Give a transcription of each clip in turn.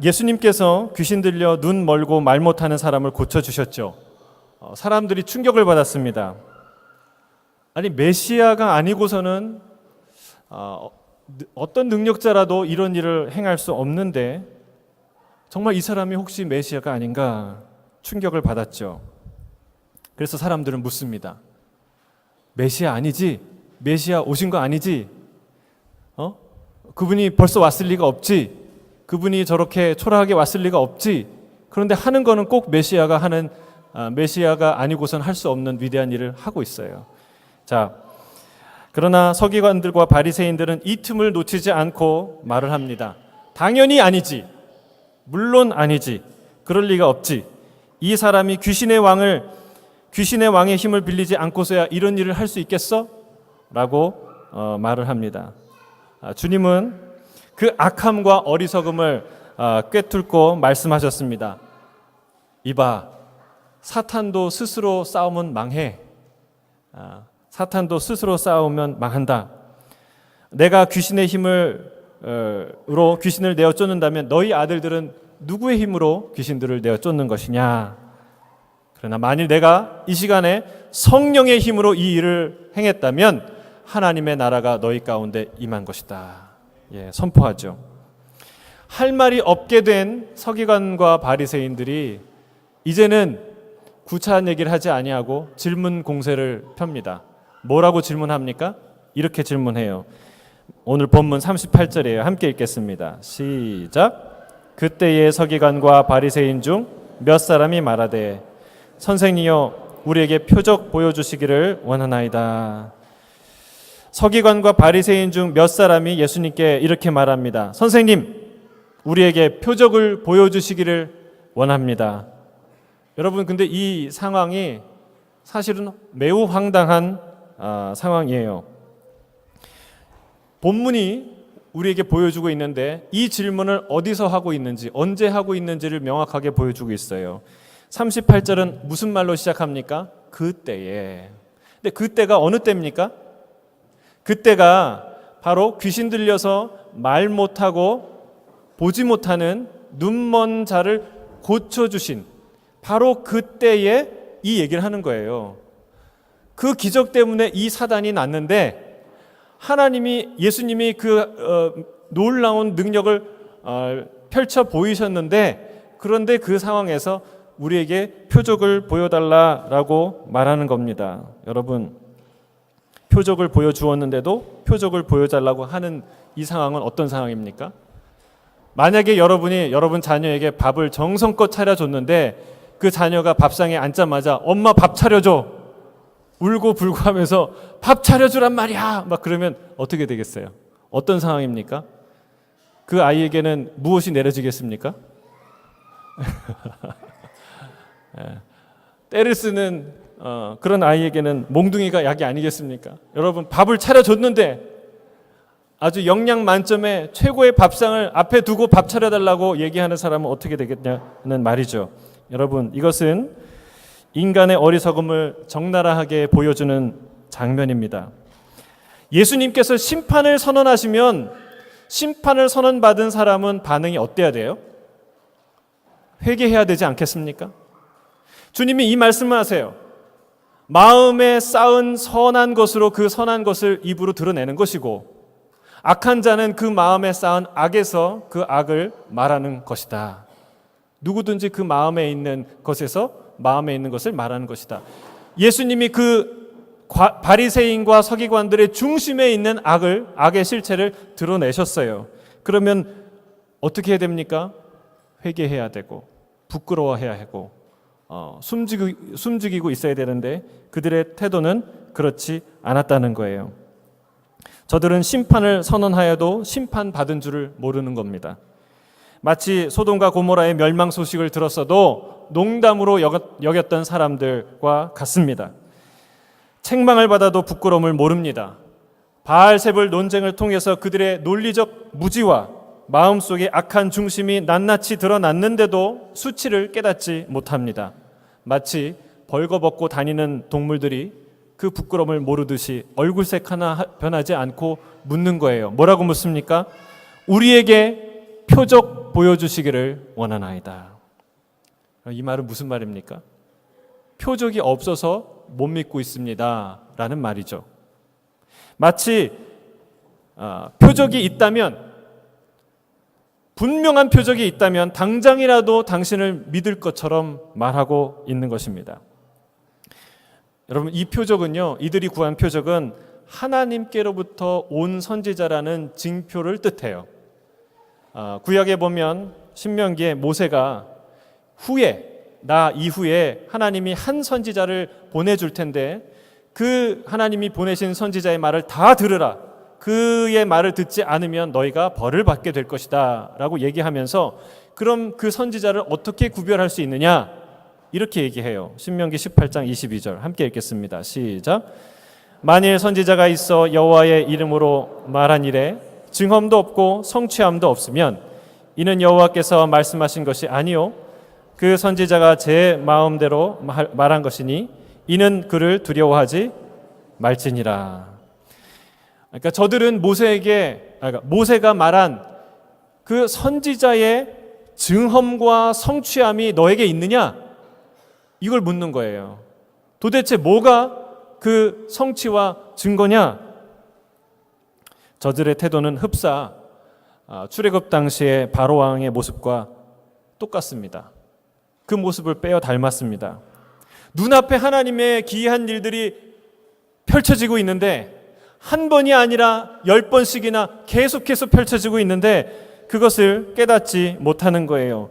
예수님께서 귀신 들려 눈 멀고 말 못하는 사람을 고쳐주셨죠. 사람들이 충격을 받았습니다. 아니, 메시아가 아니고서는 어떤 능력자라도 이런 일을 행할 수 없는데 정말 이 사람이 혹시 메시아가 아닌가 충격을 받았죠. 그래서 사람들은 묻습니다. 메시아 아니지? 메시아 오신 거 아니지? 그분이 벌써 왔을 리가 없지? 그분이 저렇게 초라하게 왔을 리가 없지? 그런데 하는 거는 꼭 메시아가 아니고선 할 수 없는 위대한 일을 하고 있어요. 자, 그러나 서기관들과 바리새인들은 이 틈을 놓치지 않고 말을 합니다. 당연히 아니지. 물론 아니지. 그럴 리가 없지. 이 사람이 귀신의 왕의 힘을 빌리지 않고서야 이런 일을 할 수 있겠어? 라고 말을 합니다. 주님은 그 악함과 어리석음을 꿰뚫고 말씀하셨습니다. 이봐, 사탄도 스스로 싸우면 망해. 사탄도 스스로 싸우면 망한다. 내가 귀신의 힘으로 귀신을 내어 쫓는다면 너희 아들들은 누구의 힘으로 귀신들을 내어 쫓는 것이냐? 그러나 만일 내가 이 시간에 성령의 힘으로 이 일을 행했다면 하나님의 나라가 너희 가운데 임한 것이다. 선포하죠. 할 말이 없게 된 서기관과 바리새인들이 이제는 구차한 얘기를 하지 아니하고 질문 공세를 펴니다. 뭐라고 질문합니까? 이렇게 질문해요. 오늘 본문 38절이에요. 함께 읽겠습니다. 시작. 그때의 서기관과 바리새인 중 몇 사람이 말하되 선생님이여 우리에게 표적 보여주시기를 원하나이다. 서기관과 바리새인 중 몇 사람이 예수님께 이렇게 말합니다. 선생님, 우리에게 표적을 보여주시기를 원합니다. 여러분, 근데 이 상황이 사실은 매우 황당한 상황이에요. 본문이 우리에게 보여주고 있는데 이 질문을 어디서 하고 있는지, 언제 하고 있는지를 명확하게 보여주고 있어요. 38절은 무슨 말로 시작합니까? 그때에. 근데 그때가 어느 때입니까? 그때가 바로 귀신 들려서 말 못하고 보지 못하는 눈먼 자를 고쳐주신 바로 그때에 이 얘기를 하는 거예요. 그 기적 때문에 이 사단이 났는데 예수님이 그 놀라운 능력을 펼쳐 보이셨는데 그런데 그 상황에서 우리에게 표적을 보여달라라고 말하는 겁니다. 여러분, 표적을 보여주었는데도 표적을 보여달라고 하는 이 상황은 어떤 상황입니까? 만약에 여러분 자녀에게 밥을 정성껏 차려줬는데 그 자녀가 밥상에 앉자마자 엄마 밥 차려줘 울고 불고 하면서 밥 차려주란 말이야 막 그러면 어떻게 되겠어요? 어떤 상황입니까? 그 아이에게는 무엇이 내려지겠습니까? 때를 쓰는 그런 아이에게는 몽둥이가 약이 아니겠습니까? 여러분, 밥을 차려줬는데 아주 영양 만점의 최고의 밥상을 앞에 두고 밥 차려달라고 얘기하는 사람은 어떻게 되겠냐는 말이죠. 여러분, 이것은 인간의 어리석음을 적나라하게 보여주는 장면입니다. 예수님께서 심판을 선언하시면 심판을 선언받은 사람은 반응이 어때야 돼요? 회개해야 되지 않겠습니까? 주님이 이 말씀을 하세요. 마음에 쌓은 선한 것으로 그 선한 것을 입으로 드러내는 것이고 악한 자는 그 마음에 쌓은 악에서 그 악을 말하는 것이다. 누구든지 그 마음에 있는 것에서 마음에 있는 것을 말하는 것이다. 예수님이 그 바리새인과 서기관들의 중심에 있는 악의 실체를 드러내셨어요. 그러면 어떻게 해야 됩니까? 회개해야 되고 부끄러워해야 하고 숨죽이고 있어야 되는데 그들의 태도는 그렇지 않았다는 거예요. 저들은 심판을 선언하여도 심판받은 줄을 모르는 겁니다. 마치 소돔과 고모라의 멸망 소식을 들었어도 농담으로 여겼던 사람들과 같습니다. 책망을 받아도 부끄러움을 모릅니다. 바알세불 논쟁을 통해서 그들의 논리적 무지와 마음속의 악한 중심이 낱낱이 드러났는데도 수치를 깨닫지 못합니다. 마치 벌거벗고 다니는 동물들이 그 부끄러움을 모르듯이 얼굴색 하나 변하지 않고 묻는 거예요. 뭐라고 묻습니까? 우리에게 표적 보여주시기를 원하나이다. 이 말은 무슨 말입니까? 표적이 없어서 못 믿고 있습니다 라는 말이죠. 마치 표적이 있다면, 분명한 표적이 있다면 당장이라도 당신을 믿을 것처럼 말하고 있는 것입니다. 여러분, 이 표적은요, 이들이 구한 표적은 하나님께로부터 온 선지자라는 징표를 뜻해요. 구약에 보면 신명기에 모세가 나 이후에 하나님이 한 선지자를 보내줄 텐데 그 하나님이 보내신 선지자의 말을 다 들으라, 그의 말을 듣지 않으면 너희가 벌을 받게 될 것이다 라고 얘기하면서, 그럼 그 선지자를 어떻게 구별할 수 있느냐, 이렇게 얘기해요. 신명기 18장 22절 함께 읽겠습니다. 시작. 만일 선지자가 있어 여호와의 이름으로 말한 일에 증언도 없고 성취함도 없으면 이는 여호와께서 말씀하신 것이 아니요 그 선지자가 제 마음대로 말한 것이니 이는 그를 두려워하지 말지니라. 그러니까 저들은 모세가 말한 그 선지자의 증언과 성취함이 너에게 있느냐, 이걸 묻는 거예요. 도대체 뭐가 그 성취와 증거냐? 저들의 태도는 흡사 출애굽 당시의 바로 왕의 모습과 똑같습니다. 그 모습을 빼어 닮았습니다. 눈앞에 하나님의 기이한 일들이 펼쳐지고 있는데, 한 번이 아니라 10번씩이나 계속해서 펼쳐지고 있는데 그것을 깨닫지 못하는 거예요.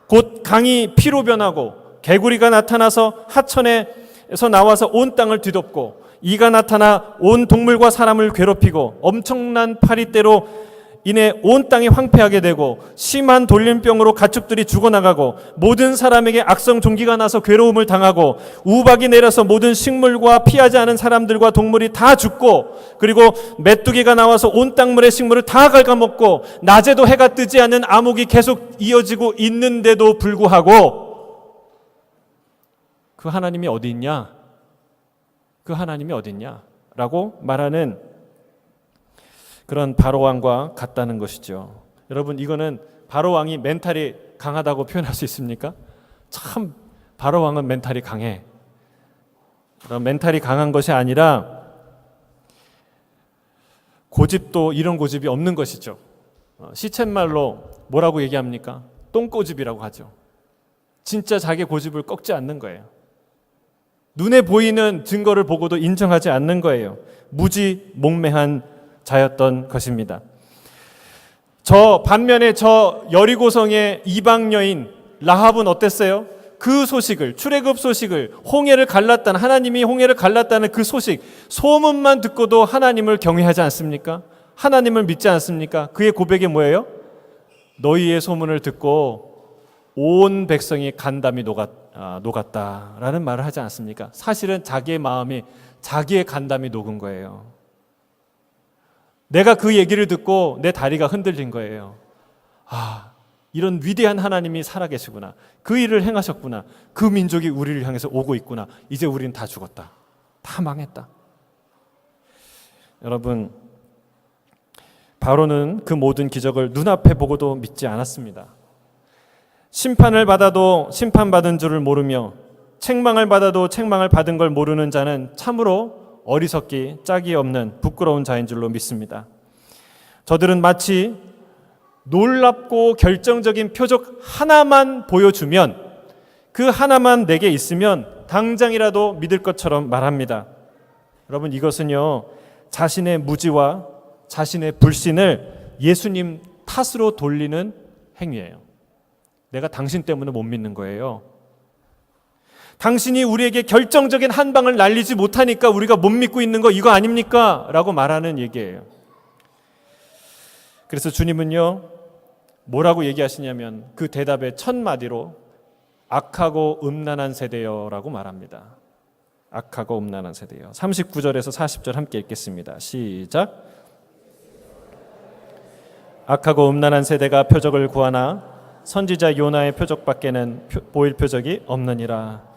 곧 강이 피로 변하고 개구리가 나타나서 하천에서 나와서 온 땅을 뒤덮고, 이가 나타나 온 동물과 사람을 괴롭히고 엄청난 파리떼로 인해 온 땅이 황폐하게 되고 심한 돌림병으로 가축들이 죽어나가고 모든 사람에게 악성 종기가 나서 괴로움을 당하고 우박이 내려서 모든 식물과 피하지 않은 사람들과 동물이 다 죽고, 그리고 메뚜기가 나와서 온 땅물의 식물을 다 갉아먹고 낮에도 해가 뜨지 않는 암흑이 계속 이어지고 있는데도 불구하고 그 하나님이 어디 있냐? 그 하나님이 어디 있냐? 라고 말하는 그런 바로왕과 같다는 것이죠. 여러분, 이거는 바로왕이 멘탈이 강하다고 표현할 수 있습니까? 참 바로왕은 멘탈이 강해. 그런 멘탈이 강한 것이 아니라 고집도 이런 고집이 없는 것이죠. 시쳇말로 뭐라고 얘기합니까? 똥고집이라고 하죠. 진짜 자기 고집을 꺾지 않는 거예요. 눈에 보이는 증거를 보고도 인정하지 않는 거예요. 무지몽매한 자였던 것입니다. 반면에 여리고성의 이방 여인 라합은 어땠어요? 그 소식을, 출애굽 소식을, 하나님이 홍해를 갈랐다는 그 소식, 소문만 듣고도 하나님을 경외하지 않습니까? 하나님을 믿지 않습니까? 그의 고백이 뭐예요? 너희의 소문을 듣고 온 백성이 간담이 녹았다라는 말을 하지 않습니까? 사실은 자기의 마음이, 자기의 간담이 녹은 거예요. 내가 그 얘기를 듣고 내 다리가 흔들린 거예요. 이런 위대한 하나님이 살아계시구나. 그 일을 행하셨구나. 그 민족이 우리를 향해서 오고 있구나. 이제 우리는 다 죽었다. 다 망했다. 여러분, 바로는 그 모든 기적을 눈앞에 보고도 믿지 않았습니다. 심판을 받아도 심판받은 줄을 모르며 책망을 받아도 책망을 받은 걸 모르는 자는 참으로 어리석기 짝이 없는 부끄러운 자인 줄로 믿습니다. 저들은 마치 놀랍고 결정적인 표적 하나만 보여주면, 그 하나만 내게 있으면 당장이라도 믿을 것처럼 말합니다. 여러분, 이것은요, 자신의 무지와 자신의 불신을 예수님 탓으로 돌리는 행위예요. 내가 당신 때문에 못 믿는 거예요. 당신이 우리에게 결정적인 한 방을 날리지 못하니까 우리가 못 믿고 있는 거 이거 아닙니까? 라고 말하는 얘기예요. 그래서 주님은요, 뭐라고 얘기하시냐면 그 대답의 첫 마디로 악하고 음란한 세대여 라고 말합니다. 악하고 음란한 세대여. 39절에서 40절 함께 읽겠습니다. 시작. 악하고 음란한 세대가 표적을 구하나 선지자 요나의 표적밖에는 보일 표적이 없느니라.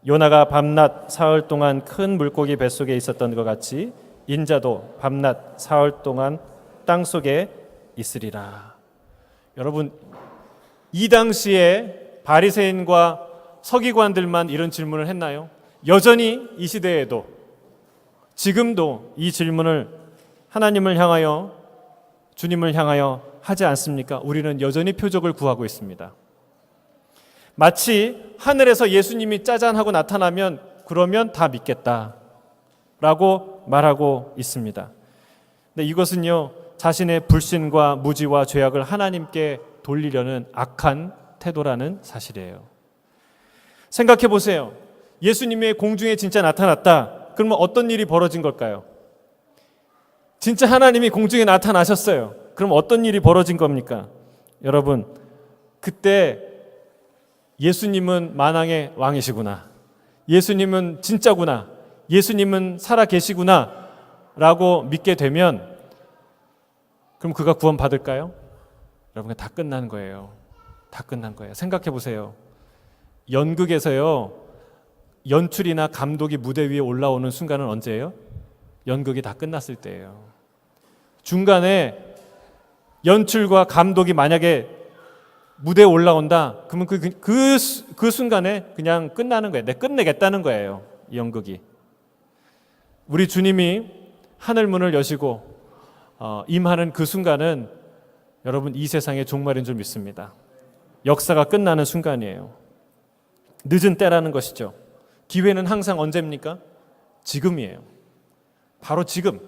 요나가 밤낮 사흘 동안 큰 물고기 뱃속에 있었던 것 같이 인자도 밤낮 사흘 동안 땅속에 있으리라. 여러분, 이 당시에 바리새인과 서기관들만 이런 질문을 했나요? 여전히 이 시대에도 지금도 이 질문을 하나님을 향하여 주님을 향하여 하지 않습니까? 우리는 여전히 표적을 구하고 있습니다. 마치 하늘에서 예수님이 짜잔 하고 나타나면 그러면 다 믿겠다 라고 말하고 있습니다. 근데 이것은요, 자신의 불신과 무지와 죄악을 하나님께 돌리려는 악한 태도라는 사실이에요. 생각해 보세요. 예수님의 공중에 진짜 나타났다. 그러면 어떤 일이 벌어진 걸까요? 진짜 하나님이 공중에 나타나셨어요. 그럼 어떤 일이 벌어진 겁니까? 여러분, 그때 예수님은 만왕의 왕이시구나, 예수님은 진짜구나, 예수님은 살아 계시구나 라고 믿게 되면 그럼 그가 구원 받을까요? 여러분, 다 끝난 거예요. 다 끝난 거예요. 생각해 보세요. 연극에서요, 연출이나 감독이 무대 위에 올라오는 순간은 언제예요? 연극이 다 끝났을 때예요. 중간에 연출과 감독이 만약에 무대에 올라온다, 그러면 그 순간에 그냥 끝나는 거예요. 끝내겠다는 거예요, 이 연극이. 우리 주님이 하늘 문을 여시고 임하는 그 순간은 여러분, 이 세상의 종말인 줄 믿습니다. 역사가 끝나는 순간이에요. 늦은 때라는 것이죠. 기회는 항상 언제입니까? 지금이에요. 바로 지금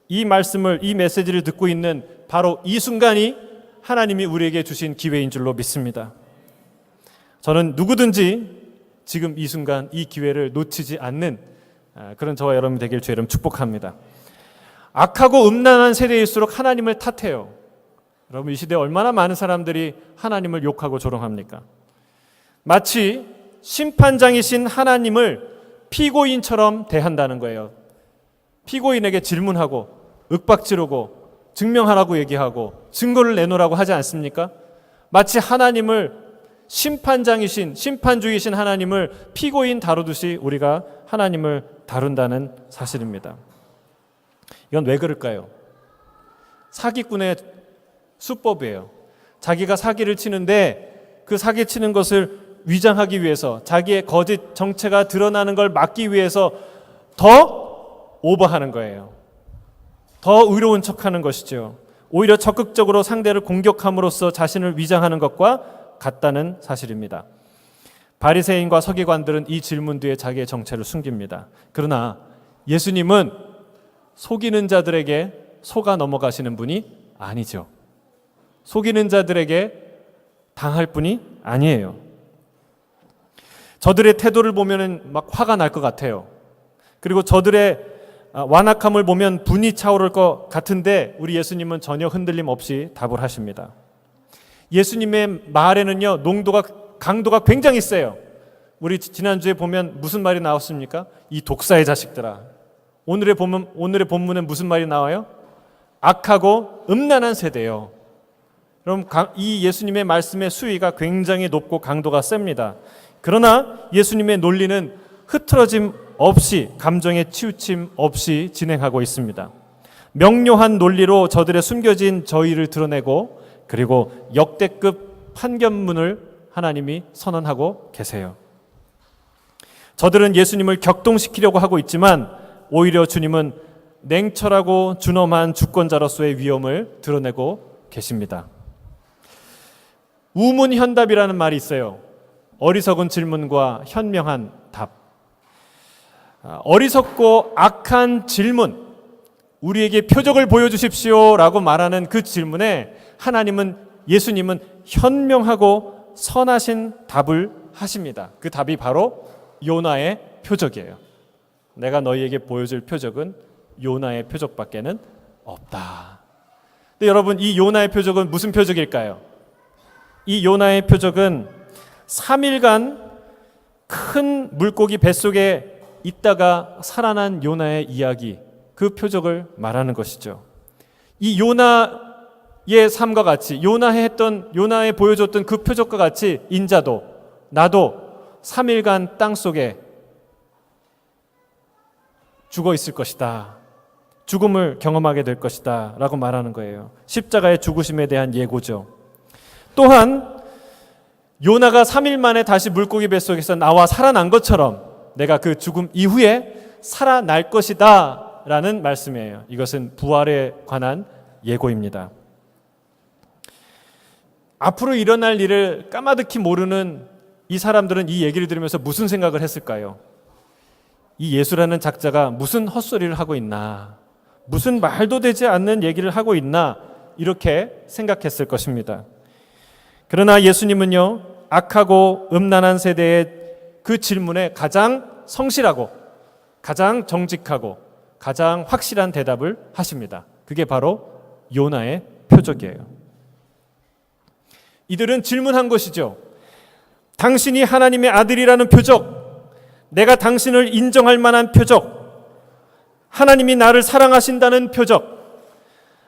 이 말씀을, 이 메시지를 듣고 있는 바로 이 순간이 하나님이 우리에게 주신 기회인 줄로 믿습니다. 저는 누구든지 지금 이 순간, 이 기회를 놓치지 않는 그런 저와 여러분 되길 주의 이름 축복합니다. 악하고 음란한 세대일수록 하나님을 탓해요. 여러분, 이 시대에 얼마나 많은 사람들이 하나님을 욕하고 조롱합니까? 마치 심판장이신 하나님을 피고인처럼 대한다는 거예요. 피고인에게 질문하고 윽박지르고 증명하라고 얘기하고 증거를 내놓으라고 하지 않습니까? 마치 하나님을, 심판장이신, 심판주이신 하나님을 피고인 다루듯이 우리가 하나님을 다룬다는 사실입니다. 이건 왜 그럴까요? 사기꾼의 수법이에요. 자기가 사기를 치는데 그 사기 치는 것을 위장하기 위해서, 자기의 거짓 정체가 드러나는 걸 막기 위해서 더 오버하는 거예요. 더 의로운 척하는 것이죠. 오히려 적극적으로 상대를 공격함으로써 자신을 위장하는 것과 같다는 사실입니다. 바리새인과 서기관들은 이 질문 뒤에 자기의 정체를 숨깁니다. 그러나 예수님은 속이는 자들에게 속아 넘어가시는 분이 아니죠. 속이는 자들에게 당할 분이 아니에요. 저들의 태도를 보면 막 화가 날 것 같아요. 그리고 저들의 완악함을 보면 분이 차오를 것 같은데 우리 예수님은 전혀 흔들림 없이 답을 하십니다. 예수님의 말에는요, 강도가 굉장히 세요. 우리 지난주에 보면 무슨 말이 나왔습니까? 이 독사의 자식들아. 오늘의 본문은 무슨 말이 나와요? 악하고 음란한 세대요. 그럼 이 예수님의 말씀의 수위가 굉장히 높고 강도가 셉니다. 그러나 예수님의 논리는 흐트러짐 없이, 감정의 치우침 없이 진행하고 있습니다. 명료한 논리로 저들의 숨겨진 저의를 드러내고, 그리고 역대급 판결문을 하나님이 선언하고 계세요. 저들은 예수님을 격동시키려고 하고 있지만 오히려 주님은 냉철하고 준엄한 주권자로서의 위엄을 드러내고 계십니다. 우문현답이라는 말이 있어요. 어리석은 질문과 현명한 답. 어리석고 악한 질문, 우리에게 표적을 보여주십시오 라고 말하는 그 질문에 예수님은 현명하고 선하신 답을 하십니다. 그 답이 바로 요나의 표적이에요. 내가 너희에게 보여줄 표적은 요나의 표적밖에는 없다. 근데 여러분, 이 요나의 표적은 무슨 표적일까요? 이 요나의 표적은 3일간 큰 물고기 뱃속에 있다가 살아난 요나의 이야기, 그 표적을 말하는 것이죠. 이 요나의 삶과 같이, 요나에 보여줬던 그 표적과 같이 인자도, 나도 3일간 땅 속에 죽어 있을 것이다. 죽음을 경험하게 될 것이다 라고 말하는 거예요. 십자가의 죽으심에 대한 예고죠. 또한 요나가 3일 만에 다시 물고기 뱃속에서 나와 살아난 것처럼 내가 그 죽음 이후에 살아날 것이다 라는 말씀이에요. 이것은 부활에 관한 예고입니다. 앞으로 일어날 일을 까마득히 모르는 이 사람들은 이 얘기를 들으면서 무슨 생각을 했을까요? 이 예수라는 작자가 무슨 헛소리를 하고 있나, 무슨 말도 되지 않는 얘기를 하고 있나, 이렇게 생각했을 것입니다. 그러나 예수님은요, 악하고 음란한 세대의 그 질문에 가장 성실하고 가장 정직하고 가장 확실한 대답을 하십니다. 그게 바로 요나의 표적이에요. 이들은 질문한 것이죠. 당신이 하나님의 아들이라는 표적, 내가 당신을 인정할 만한 표적, 하나님이 나를 사랑하신다는 표적,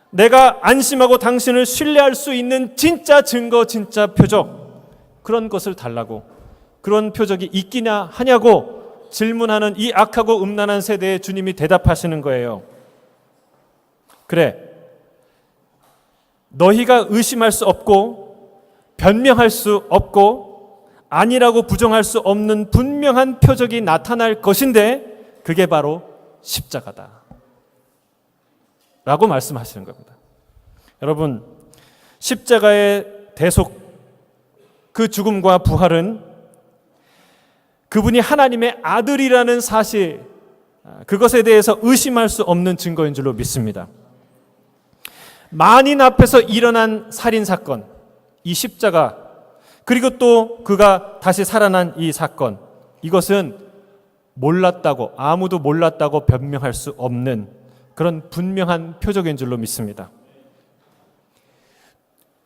내가 안심하고 당신을 신뢰할 수 있는 진짜 증거, 진짜 표적, 그런 것을 달라고, 그런 표적이 있기냐 하냐고 질문하는 이 악하고 음란한 세대에 주님이 대답하시는 거예요. 그래, 너희가 의심할 수 없고 변명할 수 없고 아니라고 부정할 수 없는 분명한 표적이 나타날 것인데 그게 바로 십자가다 라고 말씀하시는 겁니다. 여러분, 십자가의 대속, 그 죽음과 부활은 그분이 하나님의 아들이라는 사실, 그것에 대해서 의심할 수 없는 증거인 줄로 믿습니다. 만인 앞에서 일어난 살인사건, 이 십자가, 그리고 또 그가 다시 살아난 이 사건, 이것은 몰랐다고, 아무도 몰랐다고 변명할 수 없는 그런 분명한 표적인 줄로 믿습니다.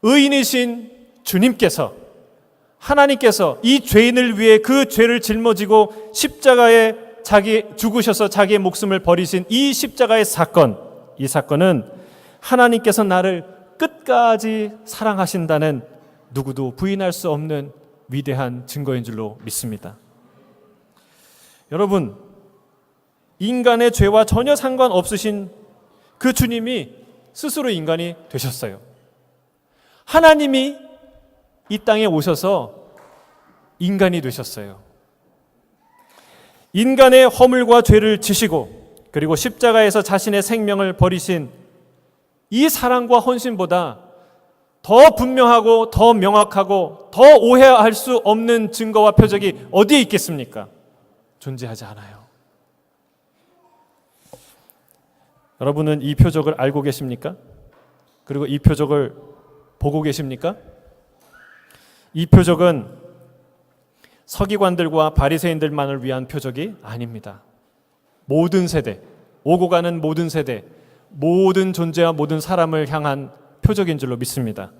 의인이신 주님께서, 하나님께서 이 죄인을 위해 그 죄를 짊어지고 십자가에 죽으셔서 자기의 목숨을 버리신 이 십자가의 사건, 이 사건은 하나님께서 나를 끝까지 사랑하신다는 누구도 부인할 수 없는 위대한 증거인 줄로 믿습니다. 여러분, 인간의 죄와 전혀 상관없으신 그 주님이 스스로 인간이 되셨어요. 하나님이 이 땅에 오셔서 인간이 되셨어요. 인간의 허물과 죄를 지시고 그리고 십자가에서 자신의 생명을 버리신 이 사랑과 헌신보다 더 분명하고 더 명확하고 더 오해할 수 없는 증거와 표적이 어디에 있겠습니까? 존재하지 않아요. 여러분은 이 표적을 알고 계십니까? 그리고 이 표적을 보고 계십니까? 이 표적은 서기관들과 바리새인들만을 위한 표적이 아닙니다. 모든 세대, 오고 가는 모든 세대, 모든 존재와 모든 사람을 향한 표적인 줄로 믿습니다.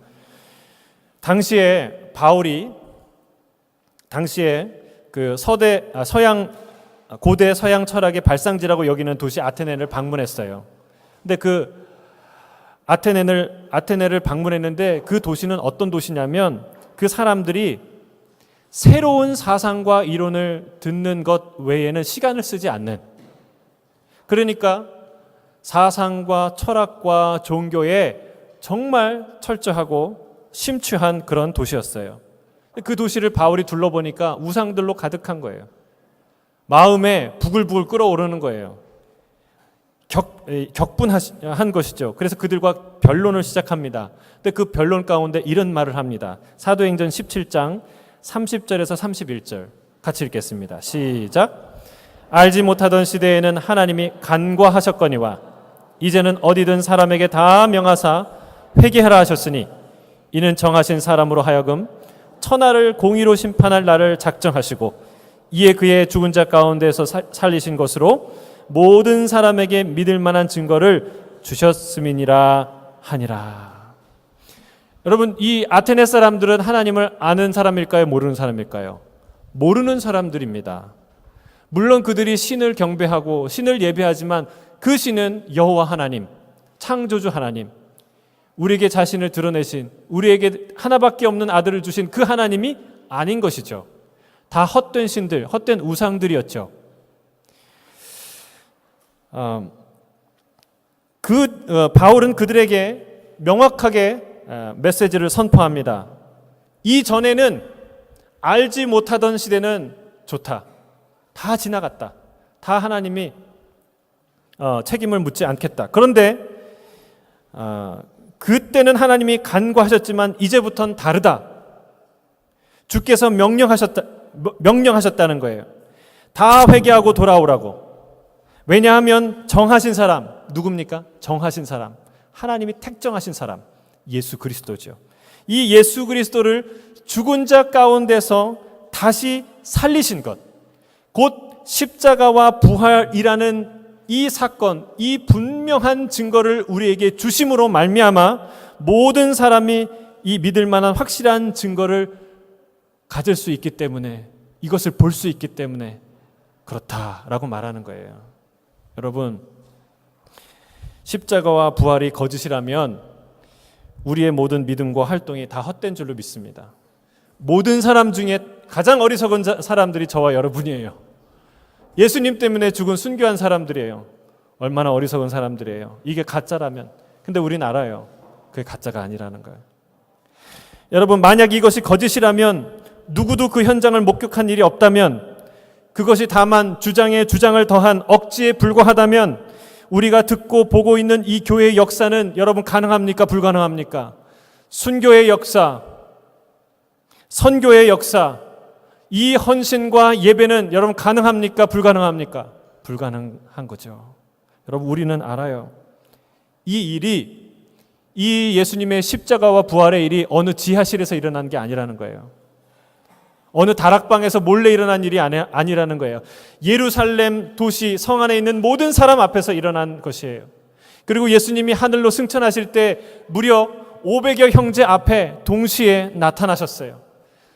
당시에 바울이 그 고대 서양 철학의 발상지라고 여기는 도시 아테네를 방문했어요. 근데 그 아테네를 방문했는데 그 도시는 어떤 도시냐면 그 사람들이 새로운 사상과 이론을 듣는 것 외에는 시간을 쓰지 않는, 그러니까 사상과 철학과 종교에 정말 철저하고 심취한 그런 도시였어요. 그 도시를 바울이 둘러보니까 우상들로 가득한 거예요. 마음에 부글부글 끓어오르는 거예요. 격분한 것이죠. 그래서 그들과 변론을 시작합니다. 근데 그 변론 가운데 이런 말을 합니다. 사도행전 17장 30절에서 31절 같이 읽겠습니다. 시작. 알지 못하던 시대에는 하나님이 간과하셨거니와 이제는 어디든 사람에게 다 명하사 회개하라 하셨으니 이는 정하신 사람으로 하여금 천하를 공의로 심판할 날을 작정하시고 이에 그의 죽은 자 가운데서 살리신 것으로 모든 사람에게 믿을 만한 증거를 주셨음이니라 하니라. 여러분, 이 아테네 사람들은 하나님을 아는 사람일까요? 모르는 사람일까요? 모르는 사람들입니다. 물론 그들이 신을 경배하고 신을 예배하지만 그 신은 여호와 하나님, 창조주 하나님, 우리에게 자신을 드러내신, 우리에게 하나밖에 없는 아들을 주신 그 하나님이 아닌 것이죠. 다 헛된 신들, 헛된 우상들이었죠. 바울은 그들에게 명확하게 메시지를 선포합니다. 이전에는 알지 못하던 시대는 좋다. 다 지나갔다. 다 하나님이 책임을 묻지 않겠다. 그런데 그때는 하나님이 간과하셨지만 이제부터는 다르다. 주께서 명령하셨다는 거예요. 다 회개하고 돌아오라고. 왜냐하면 정하신 사람 누굽니까? 정하신 사람, 하나님이 택정하신 사람, 예수 그리스도죠. 이 예수 그리스도를 죽은 자 가운데서 다시 살리신 것, 곧 십자가와 부활이라는 이 사건, 이 분명한 증거를 우리에게 주심으로 말미암아 모든 사람이 이 믿을 만한 확실한 증거를 가질 수 있기 때문에, 이것을 볼 수 있기 때문에 그렇다라고 말하는 거예요. 여러분, 십자가와 부활이 거짓이라면 우리의 모든 믿음과 활동이 다 헛된 줄로 믿습니다. 모든 사람 중에 가장 어리석은 사람들이 저와 여러분이에요. 예수님 때문에 죽은 순교한 사람들이에요. 얼마나 어리석은 사람들이에요. 이게 가짜라면. 근데 우린 알아요. 그게 가짜가 아니라는 거예요. 여러분, 만약 이것이 거짓이라면, 누구도 그 현장을 목격한 일이 없다면, 그것이 다만 주장에 주장을 더한 억지에 불과하다면, 우리가 듣고 보고 있는 이 교회의 역사는 여러분 가능합니까? 불가능합니까? 순교의 역사, 선교의 역사, 이 헌신과 예배는 여러분 가능합니까? 불가능합니까? 불가능한 거죠. 여러분, 우리는 알아요. 이 일이, 이 예수님의 십자가와 부활의 일이 어느 지하실에서 일어난 게 아니라는 거예요. 어느 다락방에서 몰래 일어난 일이 아니라는 거예요. 예루살렘 도시 성 안에 있는 모든 사람 앞에서 일어난 것이에요. 그리고 예수님이 하늘로 승천하실 때 무려 500여 형제 앞에 동시에 나타나셨어요.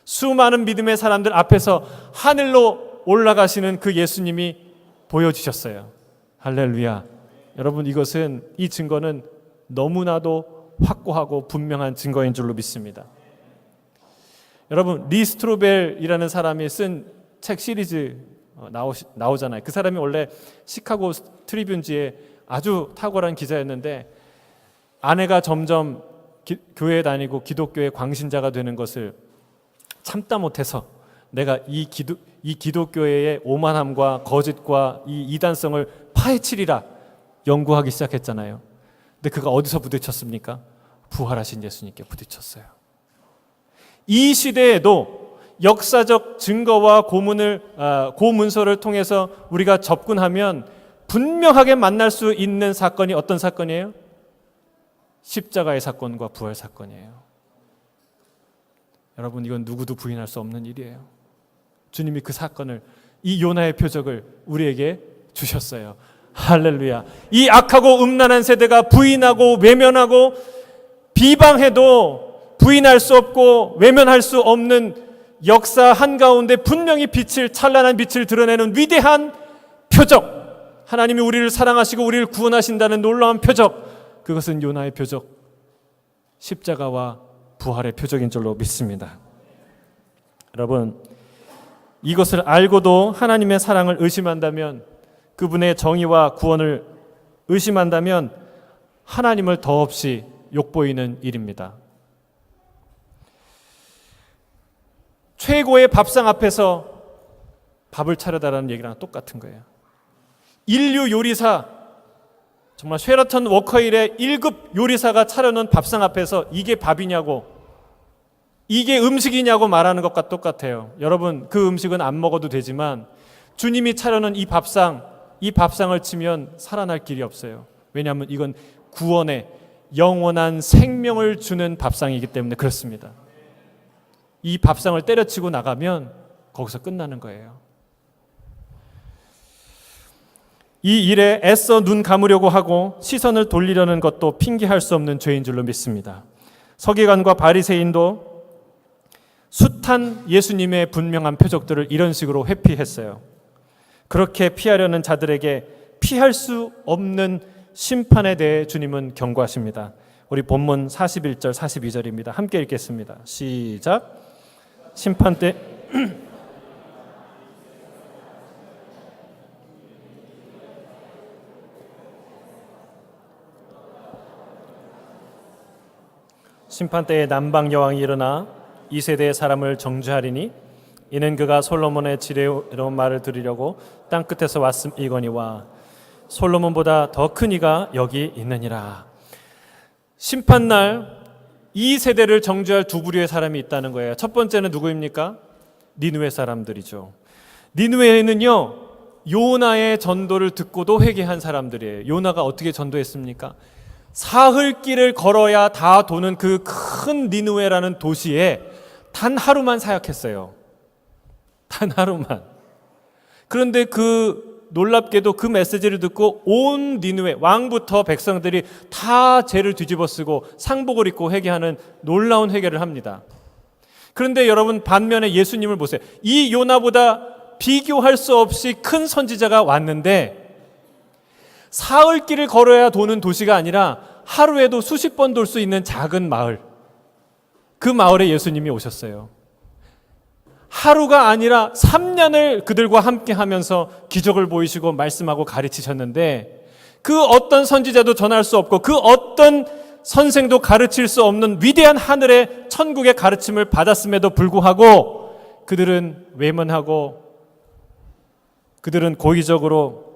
수많은 믿음의 사람들 앞에서 하늘로 올라가시는 그 예수님이 보여주셨어요. 할렐루야. 여러분, 이 증거는 너무나도 확고하고 분명한 증거인 줄로 믿습니다. 여러분, 리 스트로벨이라는 사람이 쓴 책 시리즈 나오잖아요. 그 사람이 원래 시카고 트리뷴지에 아주 탁월한 기자였는데, 아내가 점점 교회에 다니고 기독교의 광신자가 되는 것을 참다 못해서 내가 이 기독교회의 오만함과 거짓과 이 이단성을 파헤치리라 연구하기 시작했잖아요. 근데 그가 어디서 부딪혔습니까? 부활하신 예수님께 부딪혔어요. 이 시대에도 역사적 증거와 고문서를 통해서 우리가 접근하면 분명하게 만날 수 있는 사건이 어떤 사건이에요? 십자가의 사건과 부활 사건이에요. 여러분, 이건 누구도 부인할 수 없는 일이에요. 주님이 그 사건을, 이 요나의 표적을 우리에게 주셨어요. 할렐루야. 이 악하고 음란한 세대가 부인하고 외면하고 비방해도 부인할 수 없고 외면할 수 없는 역사 한가운데 분명히 찬란한 빛을 드러내는 위대한 표적, 하나님이 우리를 사랑하시고 우리를 구원하신다는 놀라운 표적, 그것은 요나의 표적, 십자가와 부활의 표적인 줄로 믿습니다. 여러분, 이것을 알고도 하나님의 사랑을 의심한다면, 그분의 정의와 구원을 의심한다면 하나님을 더없이 욕보이는 일입니다. 최고의 밥상 앞에서 밥을 차려달라는 얘기랑 똑같은 거예요. 인류 요리사, 정말 쉐러턴 워커힐의 1급 요리사가 차려놓은 밥상 앞에서 이게 밥이냐고, 이게 음식이냐고 말하는 것과 똑같아요. 여러분, 그 음식은 안 먹어도 되지만 주님이 차려놓은 이 밥상을 치면 살아날 길이 없어요. 왜냐하면 이건 구원의 영원한 생명을 주는 밥상이기 때문에 그렇습니다. 이 밥상을 때려치고 나가면 거기서 끝나는 거예요. 이 일에 애써 눈 감으려고 하고 시선을 돌리려는 것도 핑계할 수 없는 죄인 줄로 믿습니다. 서기관과 바리새인도 숱한 예수님의 분명한 표적들을 이런 식으로 회피했어요. 그렇게 피하려는 자들에게 피할 수 없는 심판에 대해 주님은 경고하십니다. 우리 본문 41절 42절입니다. 함께 읽겠습니다. 시작. 심판 때 심판 때에 남방 여왕이 일어나 이 세대의 사람을 정죄하리니 이는 그가 솔로몬의 지혜로운 말을 들으려고 땅끝에서 왔음이거니와 솔로몬보다 더 큰 이가 여기 있느니라. 심판날 이 세대를 정죄할 두 부류의 사람이 있다는 거예요. 첫 번째는 누구입니까? 니느웨 사람들이죠. 니느웨는요, 요나의 전도를 듣고도 회개한 사람들이에요. 요나가 어떻게 전도했습니까? 사흘길을 걸어야 다 도는 그 큰 니느웨라는 도시에 단 하루만 사역했어요. 단 하루만. 그런데 놀랍게도 그 메시지를 듣고 온 니느웨, 왕부터 백성들이 다 죄를 뒤집어쓰고 상복을 입고 회개하는 놀라운 회개를 합니다. 그런데 여러분, 반면에 예수님을 보세요. 이 요나보다 비교할 수 없이 큰 선지자가 왔는데 사흘길을 걸어야 도는 도시가 아니라 하루에도 수십 번 돌 수 있는 작은 마을, 그 마을에 예수님이 오셨어요. 하루가 아니라 3년을 그들과 함께 하면서 기적을 보이시고 말씀하고 가르치셨는데, 그 어떤 선지자도 전할 수 없고 그 어떤 선생도 가르칠 수 없는 위대한 하늘의 천국의 가르침을 받았음에도 불구하고 그들은 외면하고, 그들은 고의적으로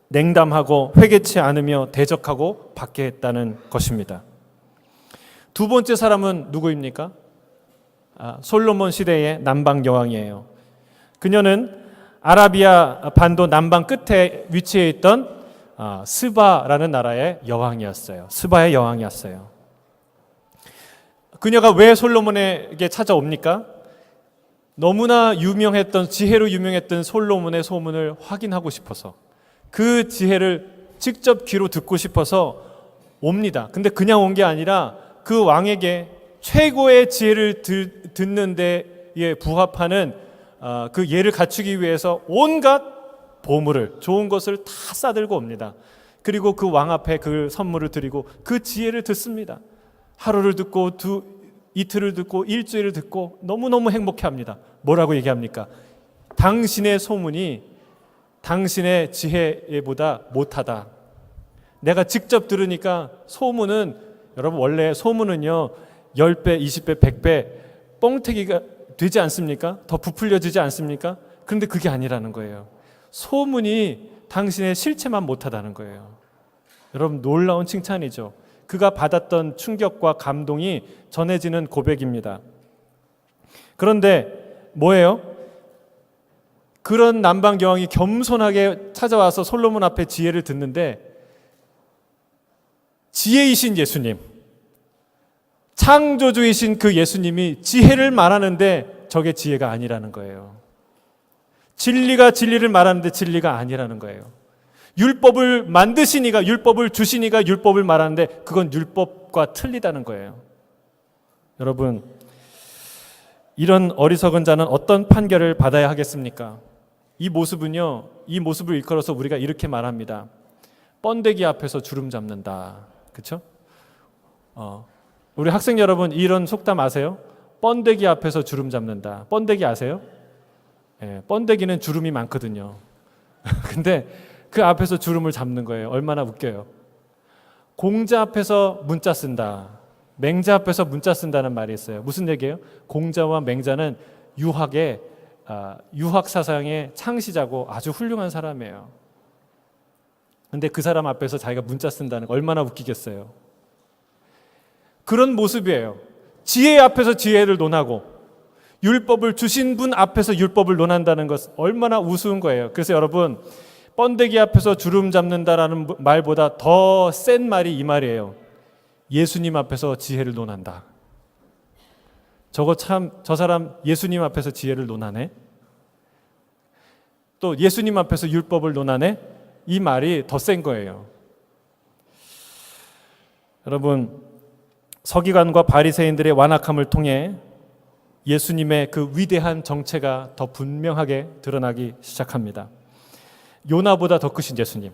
냉담하고 회개치 않으며 대적하고 받게 했다는 것입니다. 두 번째 사람은 누구입니까? 솔로몬 시대의 남방 여왕이에요. 그녀는 아라비아 반도 남방 끝에 위치해 있던 스바라는 나라의 여왕이었어요. 스바의 여왕이었어요. 그녀가 왜 솔로몬에게 찾아옵니까? 너무나 유명했던, 지혜로 유명했던 솔로몬의 소문을 확인하고 싶어서, 그 지혜를 직접 귀로 듣고 싶어서 옵니다. 근데 그냥 온 게 아니라 그 왕에게 최고의 지혜를 듣는 데에 부합하는 그 예를 갖추기 위해서 온갖 보물을, 좋은 것을 다 싸들고 옵니다. 그리고 그 왕 앞에 그 선물을 드리고 그 지혜를 듣습니다. 하루를 듣고 이틀을 듣고 일주일을 듣고 너무너무 행복해합니다. 뭐라고 얘기합니까? 당신의 소문이 당신의 지혜보다 못하다. 내가 직접 들으니까 소문은, 여러분 원래 소문은요 10배, 20배, 100배 뻥튀기가 되지 않습니까? 더 부풀려지지 않습니까? 그런데 그게 아니라는 거예요. 소문이 당신의 실체만 못하다는 거예요. 여러분, 놀라운 칭찬이죠. 그가 받았던 충격과 감동이 전해지는 고백입니다. 그런데 뭐예요? 그런 남방 여왕이 겸손하게 찾아와서 솔로몬 앞에 지혜를 듣는데, 지혜이신 예수님, 창조주이신 그 예수님이 지혜를 말하는데 저게 지혜가 아니라는 거예요. 진리가 진리를 말하는데 진리가 아니라는 거예요. 율법을 만드시니가, 율법을 주시니가 율법을 말하는데 그건 율법과 틀리다는 거예요. 여러분, 이런 어리석은 자는 어떤 판결을 받아야 하겠습니까? 이 모습은요, 이 모습을 일컬어서 우리가 이렇게 말합니다. 번데기 앞에서 주름 잡는다. 그렇죠? 우리 학생 여러분, 이런 속담 아세요? 번데기 앞에서 주름 잡는다. 번데기 아세요? 예, 번데기는 주름이 많거든요. 근데 그 앞에서 주름을 잡는 거예요. 얼마나 웃겨요. 공자 앞에서 문자 쓴다. 맹자 앞에서 문자 쓴다는 말이 있어요. 무슨 얘기예요? 공자와 맹자는 유학 사상의 창시자고 아주 훌륭한 사람이에요. 근데 그 사람 앞에서 자기가 문자 쓴다는 거 얼마나 웃기겠어요. 그런 모습이에요. 지혜 앞에서 지혜를 논하고 율법을 주신 분 앞에서 율법을 논한다는 것 얼마나 우스운 거예요. 그래서 여러분, 번데기 앞에서 주름 잡는다라는 말보다 더 센 말이 이 말이에요. 예수님 앞에서 지혜를 논한다. 저 사람 예수님 앞에서 지혜를 논하네. 또 예수님 앞에서 율법을 논하네. 이 말이 더 센 거예요. 여러분, 서기관과 바리새인들의 완악함을 통해 예수님의 그 위대한 정체가 더 분명하게 드러나기 시작합니다. 요나보다 더 크신 예수님,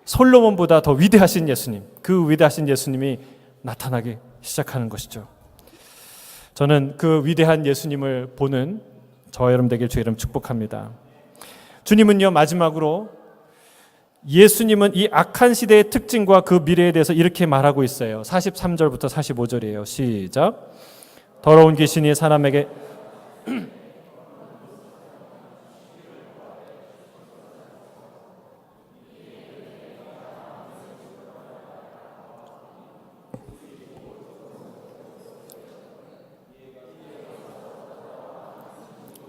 솔로몬보다 더 위대하신 예수님, 그 위대하신 예수님이 나타나기 시작하는 것이죠. 저는 그 위대한 예수님을 보는 저와 여러분 되길 주의 이름 축복합니다. 주님은요, 마지막으로 예수님은 이 악한 시대의 특징과 그 미래에 대해서 이렇게 말하고 있어요. 43절부터 45절이에요. 시작. 더러운 귀신이 사람에게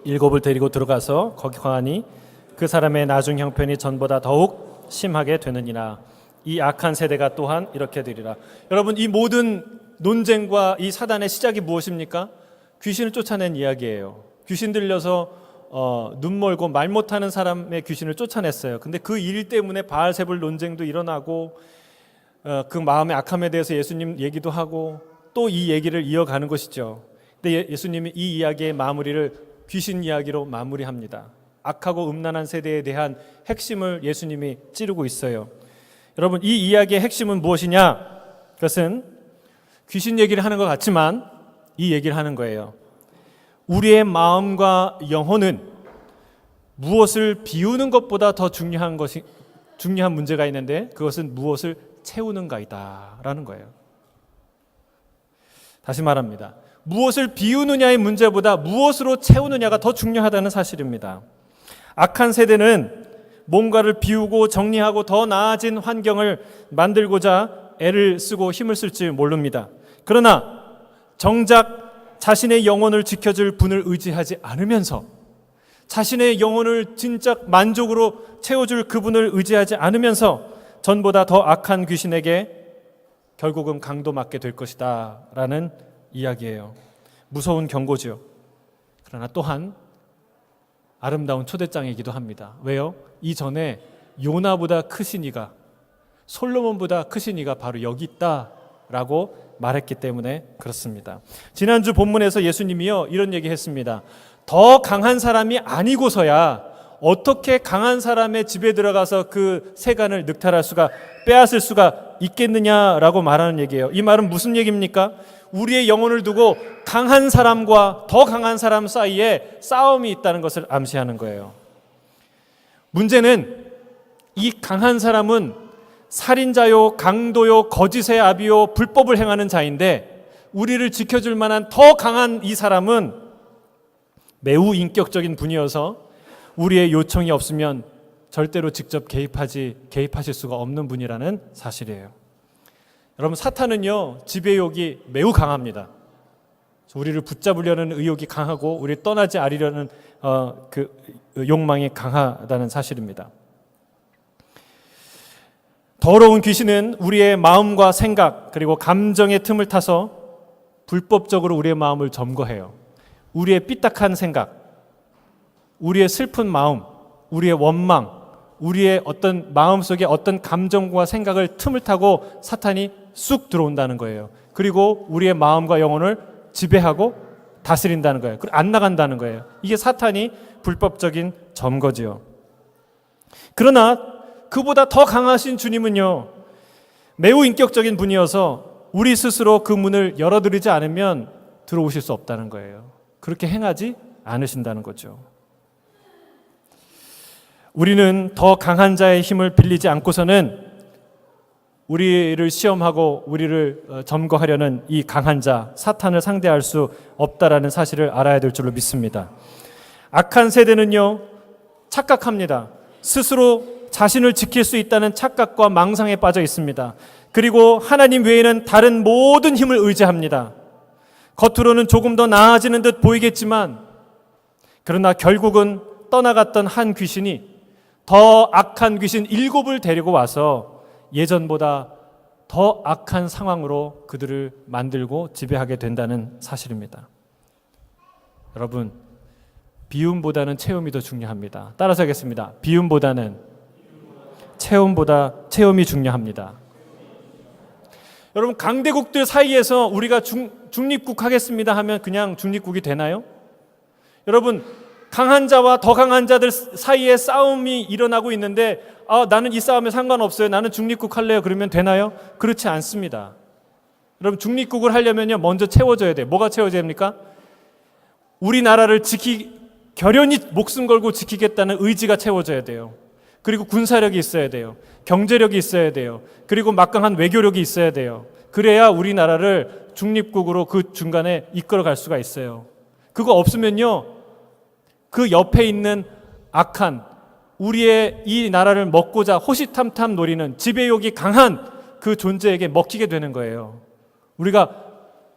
일곱을 데리고 들어가서 거기 거하니 그 사람의 나중 형편이 전보다 더욱 심하게 되느니라. 이 악한 세대가 또한 이렇게 되리라. 여러분, 이 모든 논쟁과 이 사단의 시작이 무엇입니까? 귀신을 쫓아낸 이야기예요. 귀신 들려서 눈 멀고 말 못하는 사람의 귀신을 쫓아냈어요. 근데 그 일 때문에 바알세불 논쟁도 일어나고 그 마음의 악함에 대해서 예수님 얘기도 하고 또 이 얘기를 이어가는 것이죠. 근데 예수님이 이 이야기의 마무리를 귀신 이야기로 마무리합니다. 악하고 음란한 세대에 대한 핵심을 예수님이 찌르고 있어요. 여러분, 이 이야기의 핵심은 무엇이냐? 그것은 귀신 얘기를 하는 것 같지만 이 얘기를 하는 거예요. 우리의 마음과 영혼은 무엇을 비우는 것보다 더 중요한 문제가 있는데 그것은 무엇을 채우는가이다라는 거예요. 다시 말합니다. 무엇을 비우느냐의 문제보다 무엇으로 채우느냐가 더 중요하다는 사실입니다. 악한 세대는 뭔가를 비우고 정리하고 더 나아진 환경을 만들고자 애를 쓰고 힘을 쓸지 모릅니다. 그러나 정작 자신의 영혼을 지켜줄 분을 의지하지 않으면서 자신의 영혼을 진짜 만족으로 채워줄 그분을 의지하지 않으면서 전보다 더 악한 귀신에게 결국은 강도맞게 될 것이다 라는 이야기예요. 무서운 경고죠. 그러나 또한 아름다운 초대장이기도 합니다. 왜요? 이전에 요나보다 크신 이가, 솔로몬보다 크신 이가 바로 여기 있다라고 말했기 때문에 그렇습니다. 지난주 본문에서 예수님이요 이런 얘기했습니다. 더 강한 사람이 아니고서야 어떻게 강한 사람의 집에 들어가서 그 세간을 빼앗을 수가 있겠느냐라고 말하는 얘기예요. 이 말은 무슨 얘기입니까? 우리의 영혼을 두고 강한 사람과 더 강한 사람 사이에 싸움이 있다는 것을 암시하는 거예요. 문제는 이 강한 사람은 살인자요, 강도요, 거짓의 아비요, 불법을 행하는 자인데 우리를 지켜줄 만한 더 강한 이 사람은 매우 인격적인 분이어서 우리의 요청이 없으면 절대로 직접 개입하실 수가 없는 분이라는 사실이에요. 여러분, 사탄은요 지배욕이 매우 강합니다. 우리를 붙잡으려는 의욕이 강하고 우리 떠나지 않으려는 그 욕망이 강하다는 사실입니다. 더러운 귀신은 우리의 마음과 생각 그리고 감정의 틈을 타서 불법적으로 우리의 마음을 점거해요. 우리의 삐딱한 생각, 우리의 슬픈 마음, 우리의 원망, 우리의 어떤 마음속에 어떤 감정과 생각을 틈을 타고 사탄이 쑥 들어온다는 거예요. 그리고 우리의 마음과 영혼을 지배하고 다스린다는 거예요. 그리고 안 나간다는 거예요. 이게 사탄이 불법적인 점거지요. 그러나 그보다 더 강하신 주님은요 매우 인격적인 분이어서 우리 스스로 그 문을 열어드리지 않으면 들어오실 수 없다는 거예요. 그렇게 행하지 않으신다는 거죠. 우리는 더 강한 자의 힘을 빌리지 않고서는 우리를 시험하고 우리를 점거하려는 이 강한 자 사탄을 상대할 수 없다라는 사실을 알아야 될 줄로 믿습니다. 악한 세대는요 착각합니다. 스스로 자신을 지킬 수 있다는 착각과 망상에 빠져 있습니다. 그리고 하나님 외에는 다른 모든 힘을 의지합니다. 겉으로는 조금 더 나아지는 듯 보이겠지만 그러나 결국은 떠나갔던 한 귀신이 더 악한 귀신 7을 데리고 와서 예전보다 더 악한 상황으로 그들을 만들고 지배하게 된다는 사실입니다. 여러분, 비움보다는 체험이 더 중요합니다. 따라서 하겠습니다. 비움보다는 체험이 중요합니다. 여러분, 강대국들 사이에서 우리가 중립국 하겠습니다 하면 그냥 중립국이 되나요? 여러분, 강한 자와 더 강한 자들 사이에 싸움이 일어나고 있는데 나는 이 싸움에 상관없어요. 나는 중립국 할래요. 그러면 되나요? 그렇지 않습니다. 여러분, 중립국을 하려면요 먼저 채워져야 돼요. 뭐가 채워져야 됩니까? 우리나라를 결연히 목숨 걸고 지키겠다는 의지가 채워져야 돼요. 그리고 군사력이 있어야 돼요. 경제력이 있어야 돼요. 그리고 막강한 외교력이 있어야 돼요. 그래야 우리나라를 중립국으로 그 중간에 이끌어갈 수가 있어요. 그거 없으면요 그 옆에 있는 악한 우리의 이 나라를 먹고자 호시탐탐 노리는 지배욕이 강한 그 존재에게 먹히게 되는 거예요. 우리가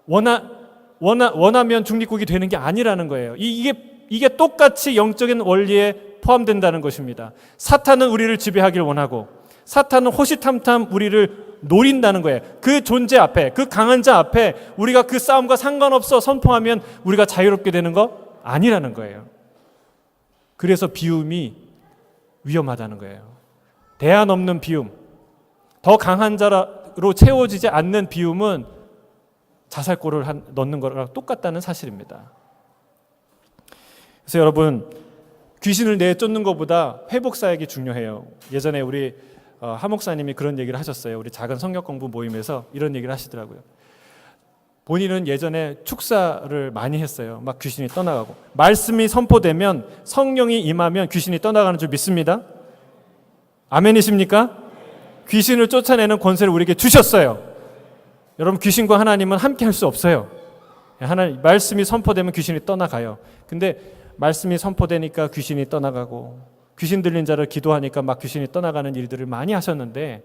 원하면 중립국이 되는 게 아니라는 거예요. 이게 이게 똑같이 영적인 원리에 포함된다는 것입니다. 사탄은 우리를 지배하길 원하고 사탄은 호시탐탐 우리를 노린다는 거예요. 그 존재 앞에, 그 강한 자 앞에 우리가 그 싸움과 상관없어 선포하면 우리가 자유롭게 되는 거 아니라는 거예요. 그래서 비움이 위험하다는 거예요. 대안 없는 비움, 더 강한 자로 채워지지 않는 비움은 자살골을 넣는 거랑 똑같다는 사실입니다. 그래서 여러분, 귀신을 내쫓는 것보다 회복 사역이 중요해요. 예전에 우리 하 목사님이 그런 얘기를 하셨어요. 우리 작은 성경 공부 모임에서 이런 얘기를 하시더라고요. 본인은 예전에 축사를 많이 했어요. 막 귀신이 떠나가고, 말씀이 선포되면, 성령이 임하면 귀신이 떠나가는 줄 믿습니다. 아멘이십니까? 귀신을 쫓아내는 권세를 우리에게 주셨어요. 여러분, 귀신과 하나님은 함께 할 수 없어요. 하나님 말씀이 선포되면 귀신이 떠나가요. 근데 말씀이 선포되니까 귀신이 떠나가고, 귀신 들린 자를 기도하니까 막 귀신이 떠나가는 일들을 많이 하셨는데,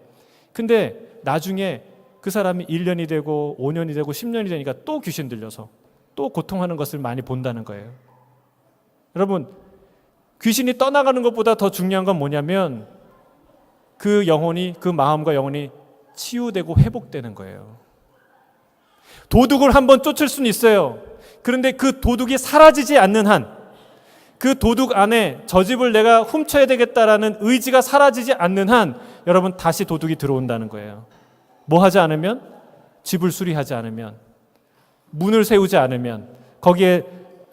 근데 나중에 그 사람이 1년이 되고 5년이 되고 10년이 되니까 또 귀신 들려서 또 고통하는 것을 많이 본다는 거예요. 여러분, 귀신이 떠나가는 것보다 더 중요한 건 뭐냐면 그 영혼이, 그 마음과 영혼이 치유되고 회복되는 거예요. 도둑을 한번 쫓을 수는 있어요. 그런데 그 도둑이 사라지지 않는 한, 그 도둑 안에 저 집을 내가 훔쳐야 되겠다라는 의지가 사라지지 않는 한, 여러분 다시 도둑이 들어온다는 거예요. 뭐 하지 않으면? 집을 수리하지 않으면, 문을 세우지 않으면, 거기에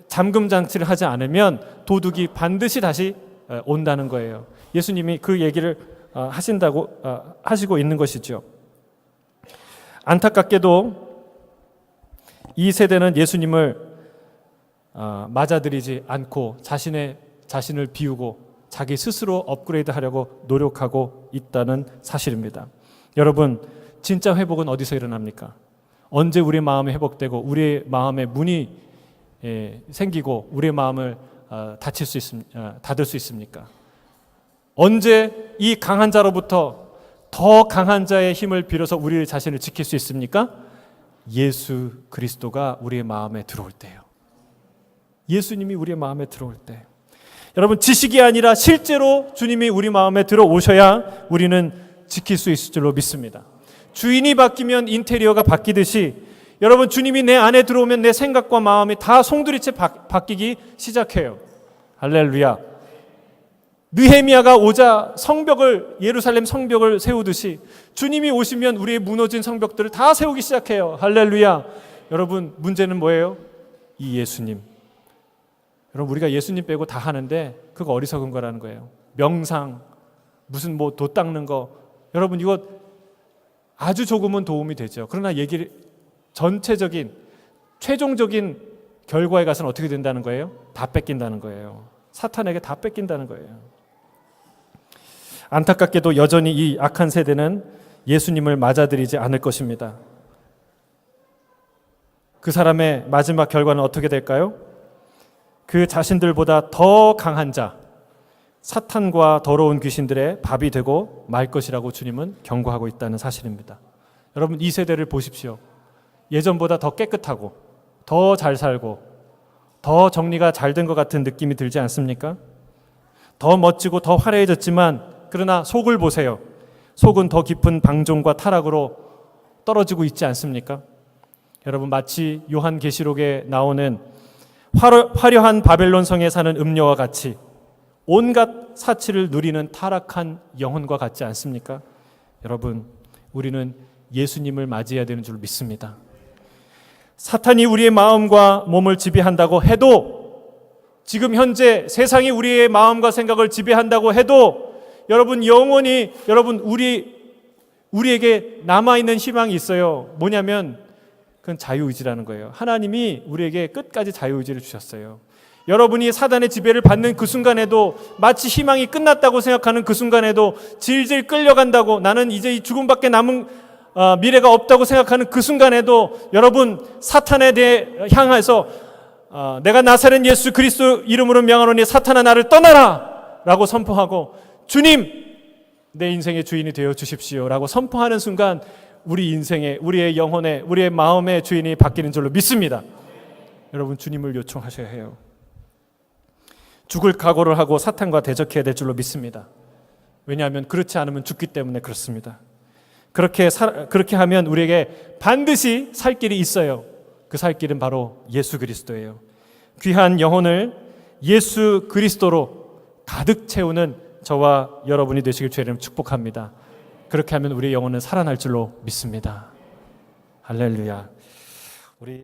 잠금 장치를 하지 않으면 도둑이 반드시 다시 온다는 거예요. 예수님이 그 얘기를 하시고 있는 것이죠. 안타깝게도 이 세대는 예수님을 맞아들이지 않고 자신을 비우고 자기 스스로 업그레이드하려고 노력하고 있다는 사실입니다. 여러분, 진짜 회복은 어디서 일어납니까? 언제 우리의 마음이 회복되고 우리의 마음에 문이 생기고 우리의 마음을 닫을 수 있습니까? 언제 이 강한 자로부터 더 강한 자의 힘을 빌어서 우리 자신을 지킬 수 있습니까? 예수 그리스도가 우리의 마음에 들어올 때요. 예수님이 우리의 마음에 들어올 때. 여러분, 지식이 아니라 실제로 주님이 우리 마음에 들어오셔야 우리는 지킬 수 있을 줄로 믿습니다. 주인이 바뀌면 인테리어가 바뀌듯이, 여러분, 주님이 내 안에 들어오면 내 생각과 마음이 다 송두리째 바뀌기 시작해요. 할렐루야. 느헤미야가 오자 예루살렘 성벽을 세우듯이 주님이 오시면 우리의 무너진 성벽들을 다 세우기 시작해요. 할렐루야. 여러분, 문제는 뭐예요? 이 예수님. 여러분, 우리가 예수님 빼고 다 하는데 그거 어리석은 거라는 거예요. 명상, 무슨 뭐 도 닦는 거, 여러분 이거 아주 조금은 도움이 되죠. 그러나 전체적인 최종적인 결과에 가서는 어떻게 된다는 거예요? 다 뺏긴다는 거예요. 사탄에게 다 뺏긴다는 거예요. 안타깝게도 여전히 이 악한 세대는 예수님을 맞아들이지 않을 것입니다. 그 사람의 마지막 결과는 어떻게 될까요? 그 자신들보다 더 강한 자, 사탄과 더러운 귀신들의 밥이 되고 말 것이라고 주님은 경고하고 있다는 사실입니다. 여러분, 이 세대를 보십시오. 예전보다 더 깨끗하고 더 잘 살고 더 정리가 잘 된 것 같은 느낌이 들지 않습니까? 더 멋지고 더 화려해졌지만, 그러나 속을 보세요. 속은 더 깊은 방종과 타락으로 떨어지고 있지 않습니까? 여러분, 마치 요한계시록에 나오는 화려한 바벨론 성에 사는 음녀와 같이 온갖 사치를 누리는 타락한 영혼과 같지 않습니까? 여러분, 우리는 예수님을 맞이해야 되는 줄 믿습니다. 사탄이 우리의 마음과 몸을 지배한다고 해도, 지금 현재 세상이 우리의 마음과 생각을 지배한다고 해도, 여러분 영원히 우리에게 남아있는 희망이 있어요. 뭐냐면 그건 자유의지라는 거예요. 하나님이 우리에게 끝까지 자유의지를 주셨어요. 여러분이 사단의 지배를 받는 그 순간에도, 마치 희망이 끝났다고 생각하는 그 순간에도, 질질 끌려간다고, 나는 이제 이 죽음밖에 남은 미래가 없다고 생각하는 그 순간에도, 여러분 사탄에 대해 향해서 내가 나사렛 예수 그리스도 이름으로 명하노니 사탄아 나를 떠나라 라고 선포하고, 주님 내 인생의 주인이 되어 주십시오 라고 선포하는 순간 우리 인생의, 우리의 영혼의, 우리의 마음의 주인이 바뀌는 줄로 믿습니다. 여러분, 주님을 요청하셔야 해요. 죽을 각오를 하고 사탄과 대적해야 될 줄로 믿습니다. 왜냐하면 그렇지 않으면 죽기 때문에 그렇습니다. 그렇게 하면 우리에게 반드시 살 길이 있어요. 그 살 길은 바로 예수 그리스도예요. 귀한 영혼을 예수 그리스도로 가득 채우는 저와 여러분이 되시길 주의 이름으로 축복합니다. 그렇게 하면 우리의 영혼은 살아날 줄로 믿습니다. 할렐루야. 우리